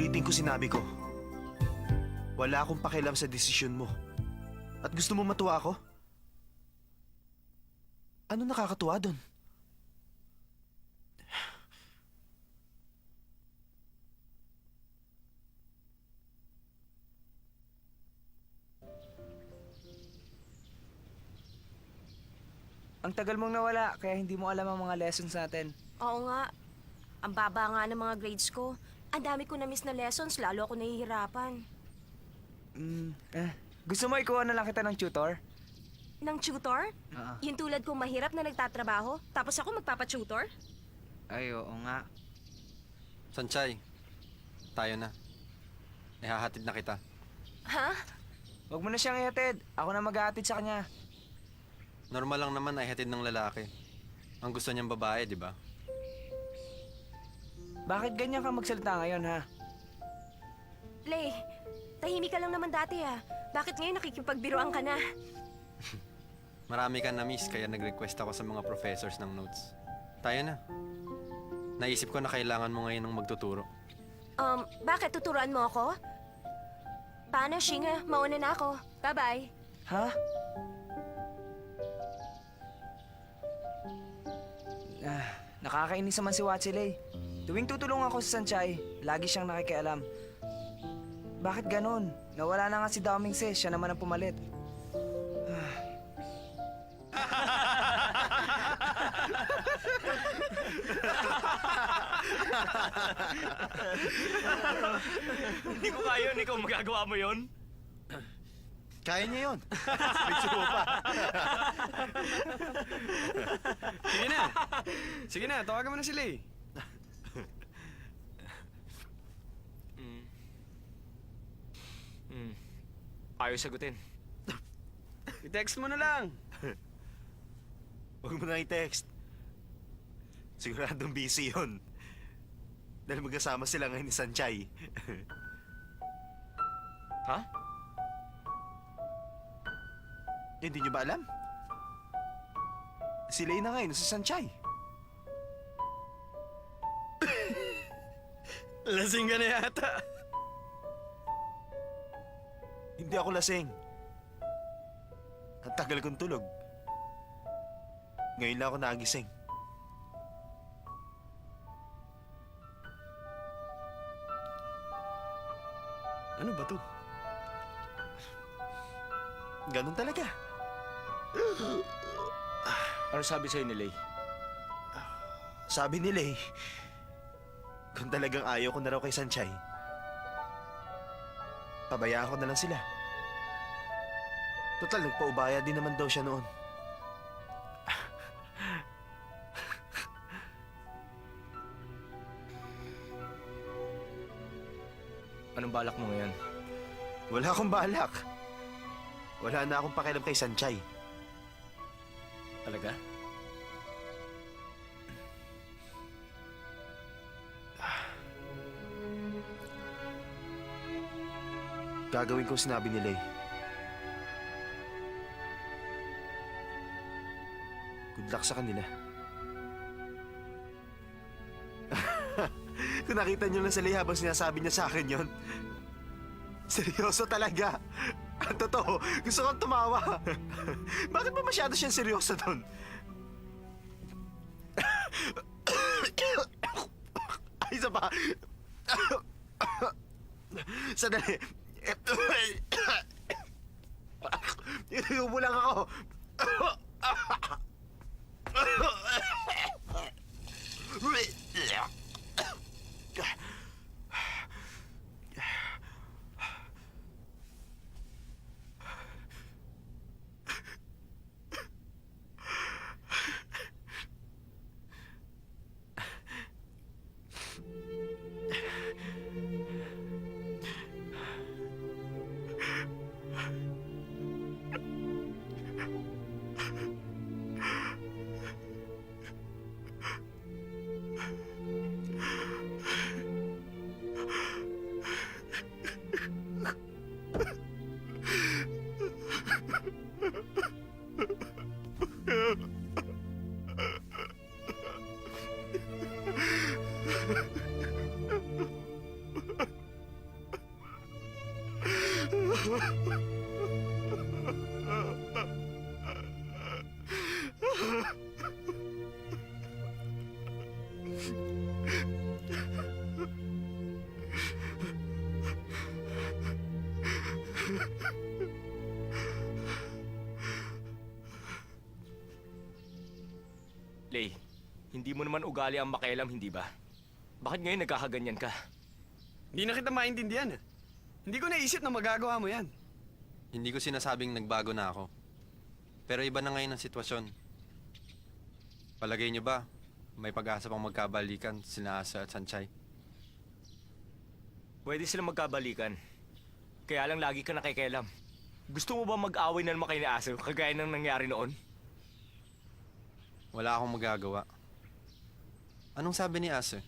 Uulitin ko sinabi ko. Wala akong pakialam sa desisyon mo. At gusto mo matuwa ako? Ano nakakatuwa doon? Ang tagal mong nawala, kaya hindi mo alam ang mga lessons natin. Oo nga. Ang baba nga ng mga grades ko. Ang dami ko na-miss na lessons, lalo ako nahihirapan. Gusto mo ikuha na lang kita ng tutor? Nang tutor? Oo. Yung tulad kong mahirap na nagtatrabaho, tapos ako magpapa-tutor? Ay, oo nga. Sanchay, tayo na. Ihahatid na kita. Ha? Huwag mo na siyang ihatid. Ako na mag-ahatid sa kanya. Normal lang naman na ihatid ng lalaki. Ang gusto niyang babae, di ba? Bakit ganyan ka magsalita ngayon, ha? Lay, tahimik ka lang naman dati ah. Bakit ngayon nakikipagbiruan ka na? Marami ka na-miss, kaya nag-request ako sa mga professors ng notes. Tayo na. Naisip ko na kailangan mo ngayon ng magtuturo. Bakit tuturuan mo ako? Paano, Shinga? Mauna na ako. Bye-bye. Ha? Nakakainis naman si Watsilay. Tuwing tutulungan ako sa Sanchay, lagi siyang nakikialam. Bakit ganun? Nawala na nga si Daming Sis, siya naman ang pumalit. Hindi ko kaya yun. Ikaw magagawa mo yun? Kaya niya yun. May sumo pa. Sige na. Sige na, tawagan mo na sila eh. Ayaw sagutin. I-text mo na lang. Huwag mo na i-text. Siguradong busy yun. Dahil magkasama sila ngayon ni Sanchay. Ha? Hindi nyo ba alam? Sila na ngayon si Sanchay. Lasing ka na yata. Hindi ako lasing. Ang tagal kong tulog. Ngayon lang ako nagising. Ano ba to? Ganun talaga. Ano sabi sa'yo ni Lay? Sabi nila eh, kung talagang ayaw ko na raw kay Sanchay, pabayaan ko na lang sila. Total, nagpaubaya din naman daw siya noon. Anong balak mo ngayon? Wala akong balak. Wala na akong pakialam kay Sanchay. Talaga? Gagawin ko sinabi ni Lay. Good luck sa kanila. Kung nakita niyo lang si Lay habang sinasabi niya sa akin yon. Seryoso talaga. Ang totoo, gusto kong tumawa. Bakit ba masyado siyang seryoso doon? Ay, isa pa. Sandali. Inuubo lang ako. Lay, hindi mo naman ugali ang makialam, hindi ba? Bakit ngayon nagkakaganyan ka? Hindi na kita maintindihan eh. Hindi ko naisip na magagawa mo yan. Hindi ko sinasabing nagbago na ako. Pero iba na ngayon ang sitwasyon. Palagay niyo ba, may pag-asa pang magkabalikan sina Asa at Sanchay? Pwede silang magkabalikan. Kaya lang lagi ka nakikialam. Gusto mo ba mag-away na naman kayo ni Aso, kagaya ng nangyari noon? Wala akong magagawa. Anong sabi ni Asa?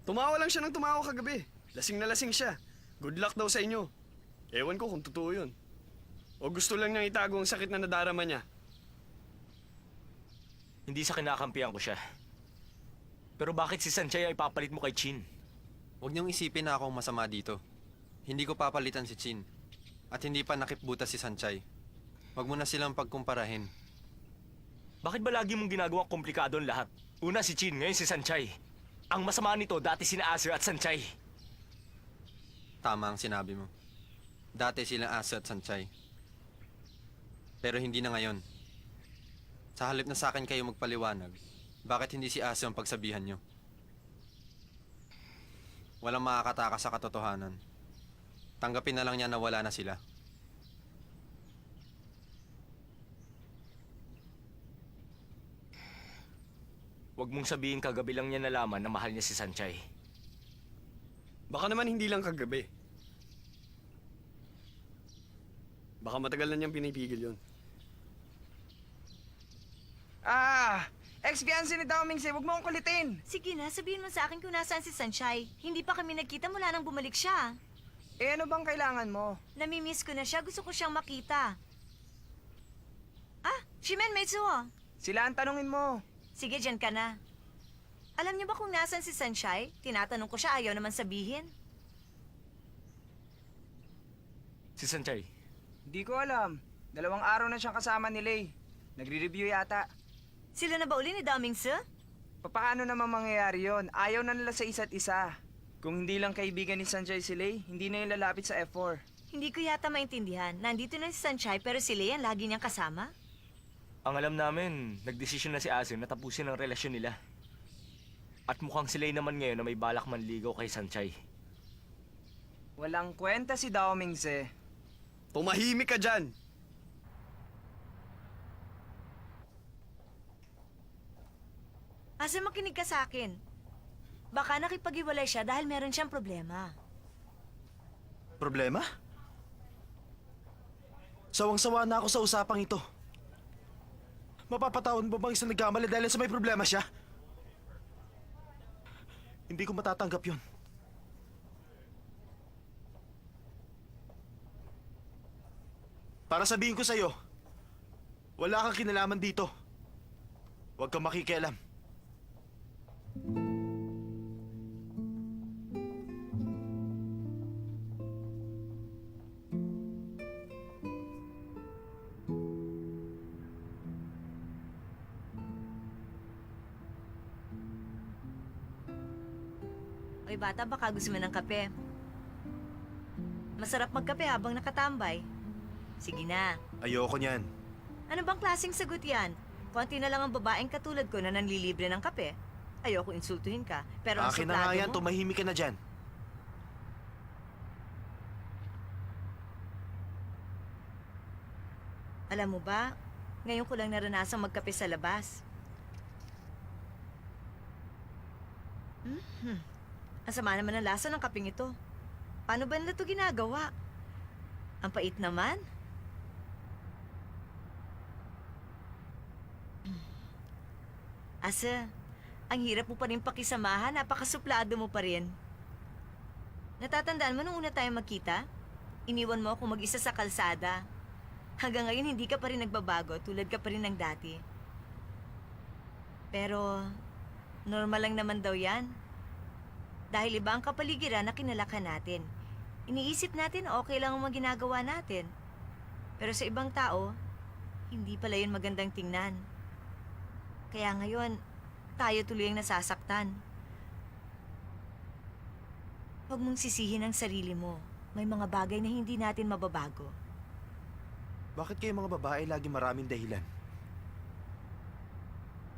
Tumawa lang siya ng tumawa kagabi. Lasing na lasing siya. Good luck daw sa inyo. Ewan ko kung totoo yun. O gusto lang niyang itago ang sakit na nadarama niya. Hindi sa kinakampihan ko siya. Pero bakit si Sanchay ay papalit mo kay Chin? Huwag niyong isipin na akong masama dito. Hindi ko papalitan si Chin. At hindi pa nakipbutas si Sanchay. Huwag mo na silang pagkumparahin. Bakit ba lagi mong ginagawang komplikado ang lahat? Una si Chin, ngayon si Sanchay. Ang masama nito, dati sina Aso at Sanchay. Tama ang sinabi mo. Dati sila Asa at Sanchay. Pero hindi na ngayon. Sa halip na sa akin kayo magpaliwanag, bakit hindi si Asa ang pagsabihan nyo? Walang makakatakas sa katotohanan. Tanggapin na lang niya na wala na sila. Huwag mong sabihin kagabi lang niya nalaman na mahal niya si Sanchay. Baka naman hindi lang kagabi. Baka matagal na niyang pinipigil yun. Ex-fiancé ni Daomingse, huwag mo akong kulitin. Sige na, sabihin mo sa akin kung nasaan si Sanchay. Hindi pa kami nagkita mula nang bumalik siya. Eh ano bang kailangan mo? Namimiss ko na siya, gusto ko siyang makita. Shimen Meitsuo. Sila ang tanungin mo. Sige, dyan ka na. Alam niyo ba kung nasaan si Sanchay? Tinatanong ko siya, ayaw naman sabihin. Si Sanchay, Hindi ko alam. 2 araw na siyang kasama ni Lei. Nagre-review yata. Sila na ba uli ni Damingse? Paano naman mangyayari yon? Ayaw na nila sa isa't isa. Kung hindi lang kaibigan ni Sanjay si Lei, hindi na yung lalapit sa F4. Hindi ko yata maintindihan. Nandito na si Sanchay pero si Lei ang lagi niyang kasama. ang alam namin, nagdesisyon na si Aso na tapusin ang relasyon nila. At mukhang sila naman ngayon na may balak manligaw kay Sanchay. Walang kwenta si Daomingse. Tumahimik ka dyan! Asa makinig ka sa akin. Baka nakipag-iwalay siya dahil meron siyang problema. Problema? Sawang-sawa na ako sa usapang ito. Mapapatawad mo bang isang nagkamali dahil sa may problema siya? Hindi ko matatanggap yun. Para sabihin ko sa'yo, wala kang kinalaman dito. Huwag kang makikialam. Oy bata, baka gusto mo ng kape. Masarap magkape habang nakatambay. Sige na. Ayoko niyan. Ano bang klaseng sagot yan? Konti na lang ang babaeng katulad ko na nanlilibre ng kape. Ayoko insultuhin ka, pero ang Akin na nga suplado yan, mo... tumahimik ka na dyan. Alam mo ba, ngayon ko lang naranasang magkape sa labas. Ang sama naman ang lasa ng kapeng ito. Paano ba nila ito ginagawa? Ang pait naman. Asa, ang hirap mo pa rin pakisamahan, napakasuplado mo pa rin. Natatandaan mo nung una tayo magkita? Iniwan mo ako mag-isa sa kalsada. Hanggang ngayon hindi ka pa rin nagbabago, tulad ka pa rin ng dati. Pero, normal lang naman daw yan. Dahil iba ang kapaligiran na kinalakan natin. Iniisip natin okay lang ang mga ginagawa natin. Pero sa ibang tao, hindi pala yun magandang tingnan. Kaya ngayon, tayo tuloy ang nasasaktan. Huwag mong sisihin ang sarili mo. May mga bagay na hindi natin mababago. Bakit kayo mga babae lagi maraming dahilan?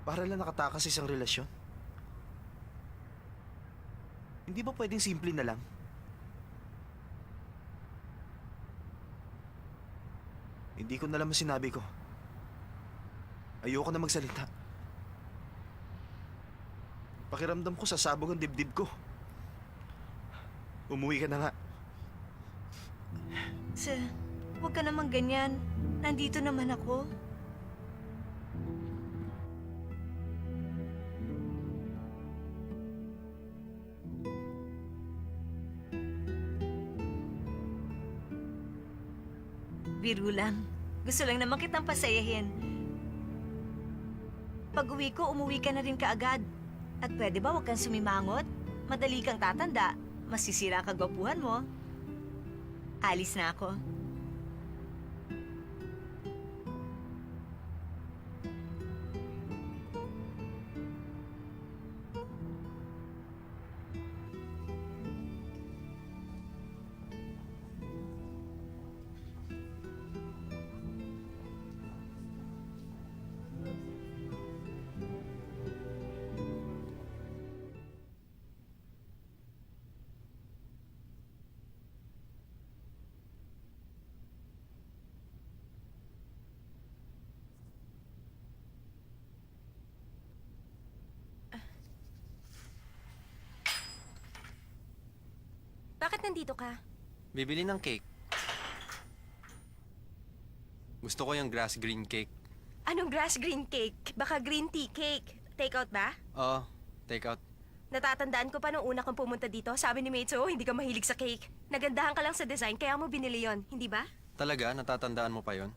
Para lang nakatakas sa isang relasyon? Hindi ba pwedeng simple na lang? Hindi ko na lang sinabi ko. Ayoko na magsalita. Pakiramdam ko sasabog ang dibdib ko. Umuwi ka na nga. Sir, huwag ka naman ganyan. Nandito naman ako. Biro lang. Gusto lang naman kitang pasayahin. Pag uwi ko, umuwi ka na rin kaagad. At pwede ba huwag kang sumimangot? Madali kang tatanda. Masisira ka gwapuhan mo. Alis na ako. Bakit nandito ka? Bibili ng cake. Gusto ko yung grass green cake. Anong grass green cake? Baka green tea cake. Take out ba? Oo, take out. Natatandaan ko pa nung una kang pumunta dito. Sabi ni Mates, hindi ka mahilig sa cake. Nagandahan ka lang sa design, kaya mo binili yon, hindi ba? Talaga? Natatandaan mo pa yon?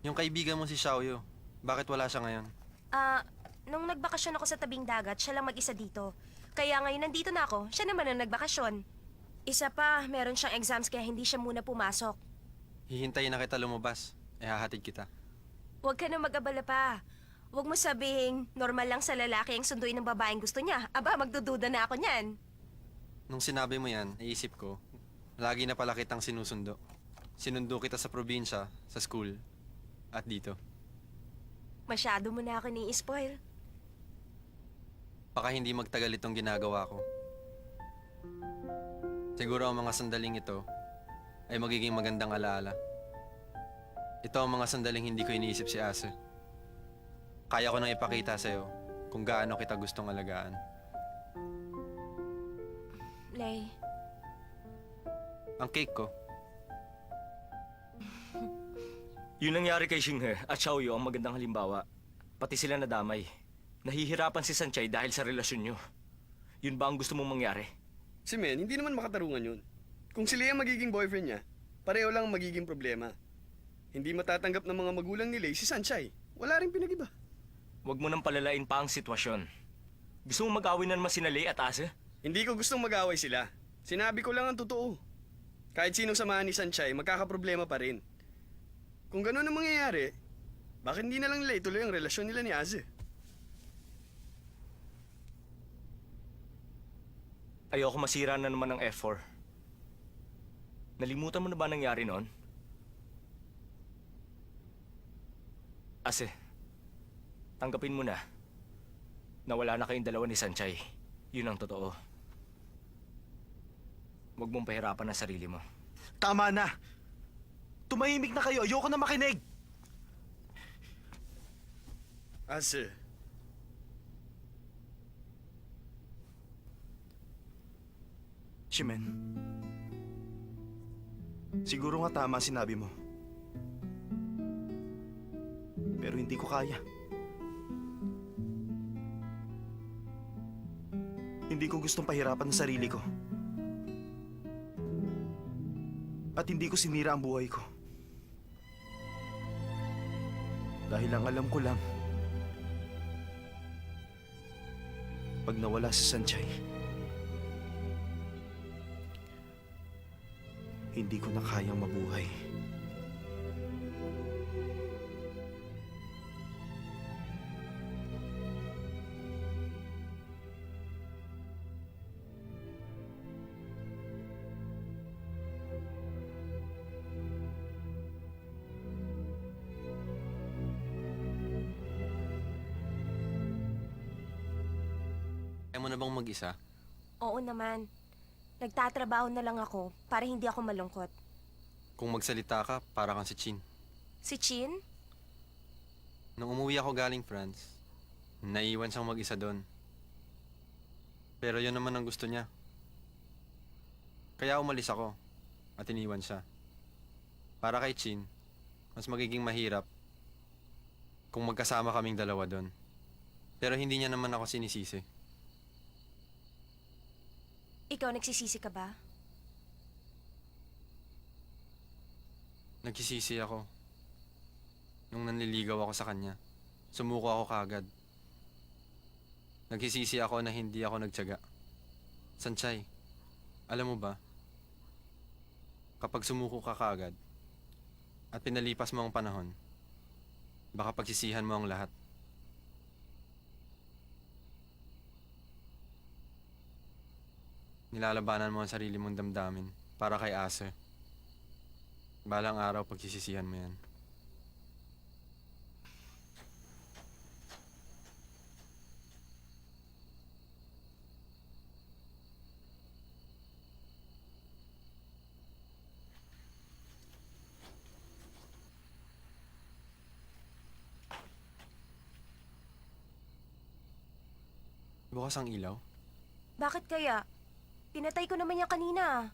Yung kaibigan mo si Xiaoyu, bakit wala siya ngayon? Nung nagbakasyon ako sa tabing dagat, siya lang mag-isa dito. Kaya ngayon nandito na ako, siya naman ang nagbakasyon. Isa pa, meron siyang exams kaya hindi siya muna pumasok. Hihintayin na kita lumabas. Hahatid kita. Huwag ka na mag-abala pa. Huwag mo sabihing normal lang sa lalaki ang sunduin ng babaeng gusto niya. Aba, magdududa na ako niyan. Nung sinabi mo yan, naisip ko, lagi na pala kitang sinusundo. Sinundo kita sa probinsya, sa school, at dito. Masyado mo na ako ni-spoil. Baka hindi magtagal itong ginagawa ko. Siguro ang mga sandaling ito ay magiging magandang alaala. Ito ang mga sandaling hindi ko iniisip si Ase. Kaya ko nang ipakita sa'yo kung gaano kita gustong alagaan. Lay, Ang cake ko, Yun nangyari kay Xinghe at Xiaoyu ang magandang halimbawa. Pati sila nadamay. Nahihirapan si Sanchay dahil sa relasyon nyo. Yun ba ang gusto mong mangyari? Si Men, hindi naman makatarungan yun. Kung sila yung magiging boyfriend niya, pareho lang ang magiging problema. Hindi matatanggap ng mga magulang ni Lei si Sanchay. Wala rin pinag-iba. Huwag mo nang palalain pa ang sitwasyon. Gusto mong mag-away na naman sina Lei at Ase? Hindi ko gustong mag-away sila. Sinabi ko lang ang totoo. Kahit sinong samahan ni Sanchay, magkakaproblema pa rin. Kung gano'n ang mangyayari, bakit hindi na lang nila ituloy ang relasyon nila ni Aze? Ayoko masira na naman ng F4. Nalimutan mo na ba nangyari noon? Ase, tanggapin mo na wala na kayong dalawa ni Sanchay. Yun ang totoo. Huwag mong pahirapan ang sarili mo. Tama na! Tumahimik na kayo! Ayoko na makinig! Aze, Shimen, siguro nga tama sinabi mo. Pero hindi ko kaya. Hindi ko gustong pahirapan ang sarili ko. At hindi ko sinira ang buhay ko. Dahil ang alam ko lang, pag nawala si Sanchay, Hindi ko na kayang mabuhay. Kaya mo na bang mag-isa? Oo naman. Nagtatrabaho na lang ako para hindi ako malungkot. Kung magsalita ka, para kang si Chin. Si Chin? Nung umuwi ako galing France, naiwan siyang mag-isa doon. Pero yun naman ang gusto niya. Kaya umalis ako at iniwan siya. Para kay Chin, mas magiging mahirap kung magkasama kaming dalawa doon. Pero hindi niya naman ako sinisisi. Ikaw nagsisisi ka ba? Nagsisisi ako. Nung nanliligaw ako sa kanya, sumuko ako kaagad. Nagsisisi ako na hindi ako nagtiyaga. Sanchay, alam mo ba? Kapag sumuko ka kaagad at pinalipas mo ang panahon, baka pagsisihan mo ang lahat. Nilalabanan mo ang sarili mong damdamin para kay Ace. Balang araw pagsisisihan mo yan. Bukas ang ilaw? Bakit kaya? Pinatay ko naman yan kanina.